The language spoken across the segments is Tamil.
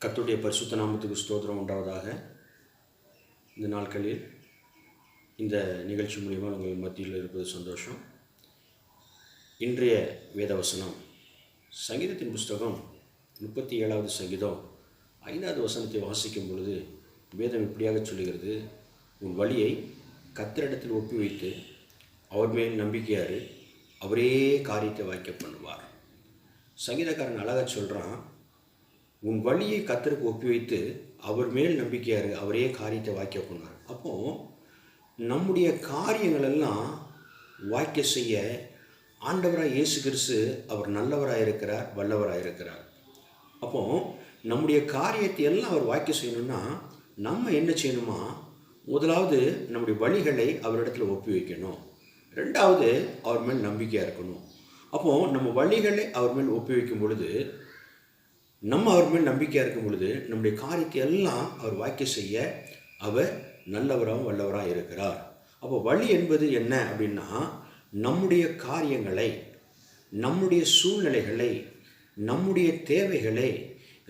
கர்த்தருடைய பரிசுத்த நாமத்துக்கு ஸ்தோத்திரம் உண்டாவதாக. இந்த நாட்களில் இந்த நிகழ்ச்சி மூலிமா உங்கள் மத்தியில் இருப்பது சந்தோஷம். இன்றைய வேதவசனம் சங்கீதத்தின் புஸ்தகம் 37வது சங்கீதம் 5வது வசனத்தை வாசிக்கும் பொழுது வேதம் இப்படியாக சொல்லுகிறது, உன் வழியை கர்த்தரிடத்தில் ஒப்பி வைத்து அவர் மேல் நம்பிக்கையாரு, அவரே காரியத்தை வாய்க்க பண்ணுவார். சங்கீதக்காரன் அழகாக சொல்கிறான், உன் வழியை கர்த்தருக்கு ஒப்பி வைத்து அவர் மேல் நம்பிக்கையாரு, அவரே காரியத்தை வாய்க்க பண்ணுவார். அப்போது நம்முடைய காரியங்கள் எல்லாம் வாய்க்க செய்ய ஆண்டவராக இயேசு கிறிஸ்து அவர் நல்லவராக இருக்கிறார், வல்லவராக இருக்கிறார். அப்போது நம்முடைய காரியத்தை எல்லாம் அவர் வாய்க்க செய்யணும்னா நம்ம என்ன செய்யணுமா, முதலாவது நம்முடைய வழிகளை அவரிடத்தில் ஒப்பி வைக்கணும். ரெண்டாவது அவர் மேல் நம்பிக்கையாக இருக்கணும். அப்போது நம்ம வழிகளை அவர் மேல் ஒப்பி வைக்கும் பொழுது, நம்ம அவர் மேல் நம்பிக்கையாக இருக்கும் பொழுது நம்முடைய காரியத்தை எல்லாம் அவர் வாய்க்க செய்ய அவர் நல்லவராகவும் வல்லவராக இருக்கிறார். அப்போ வழி என்பது என்ன அப்படின்னா, நம்முடைய காரியங்களை, நம்முடைய சூழ்நிலைகளை, நம்முடைய தேவைகளை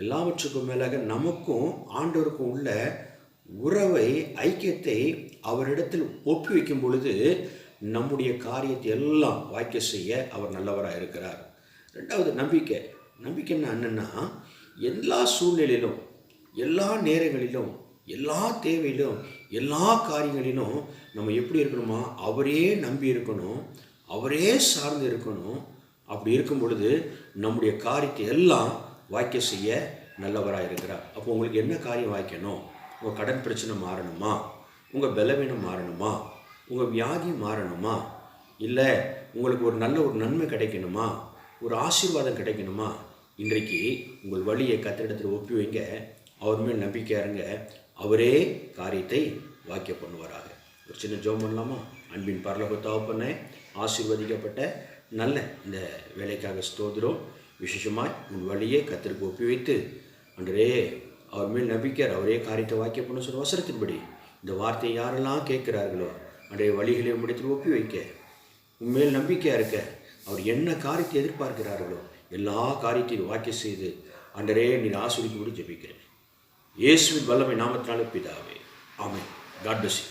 எல்லாவற்றுக்கும் மேலாக நமக்கும் ஆண்டவருக்கும் உள்ள உறவை, ஐக்கியத்தை அவரிடத்தில் ஒப்பி வைக்கும் பொழுது நம்முடைய காரியத்தை எல்லாம் வாய்க்க செய்ய அவர் நல்லவராக இருக்கிறார். ரெண்டாவது நம்பிக்கை. நம்பிக்கைன்னா என்னென்னா, எல்லா சூழ்நிலையிலும், எல்லா நேரங்களிலும், எல்லா தேவையிலும், எல்லா காரியங்களிலும் நம்ம எப்படி இருக்கணுமா, அவரே நம்பி இருக்கணும், அவரே சார்ந்து இருக்கணும். அப்படி இருக்கும் பொழுது நம்முடைய காரியத்தை எல்லாம் வாய்க்க செய்ய நல்லவராக இருக்கிறார். அப்போ உங்களுக்கு என்ன காரியம் வாய்க்கணும்? உங்கள் கடன் பிரச்சனை மாறணுமா, உங்கள் பலவீனம் மாறணுமா, உங்கள் வியாதி மாறணுமா, இல்லை உங்களுக்கு ஒரு நல்ல ஒரு நன்மை கிடைக்கணுமா, ஒரு ஆசீர்வாதம் கிடைக்கணுமா, இன்றைக்கு உங்கள் வழியை கர்த்தரிடத்தில் ஒப்பி வைங்க, அவர் மேல் நம்பிக்கையாக இருங்க, அவரே காரியத்தை வாய்க்க பண்ணுவாராக. ஒரு சின்ன ஜெபம் பண்ணலாமா? அன்பின் பரலோக தகப்பனே, ஆசீர்வதிக்கப்பட்ட நல்ல இந்த வேலைக்காக ஸ்தோத்திரம். விசேஷமாய் உன் வழியை கர்த்தருக்கு ஒப்பி வைத்து அன்றே அவர் மேல் நம்பிக்கையார், அவரே காரியத்தை வாய்க்க பண்ண சொல்ல வசனத்தின்படி இந்த வார்த்தையை யாரெல்லாம் கேட்குறார்களோ அன்றைய வழிகளை முடித்து ஒப்பி வைக்க, உண்மையில் நம்பிக்கையாக இருக்க, அவர் என்ன காரியத்தை எதிர்பார்க்கிறார்களோ எல்லா காரியத்தையும் வாக்கிய செய்து அன்றரே நீர் ஆசீர்வதிக்கும்படி ஜெபிக்கிறேன். இயேசுவின் வல்லமை நாமத்தினாலே பிதாவே, ஆமென். God bless you.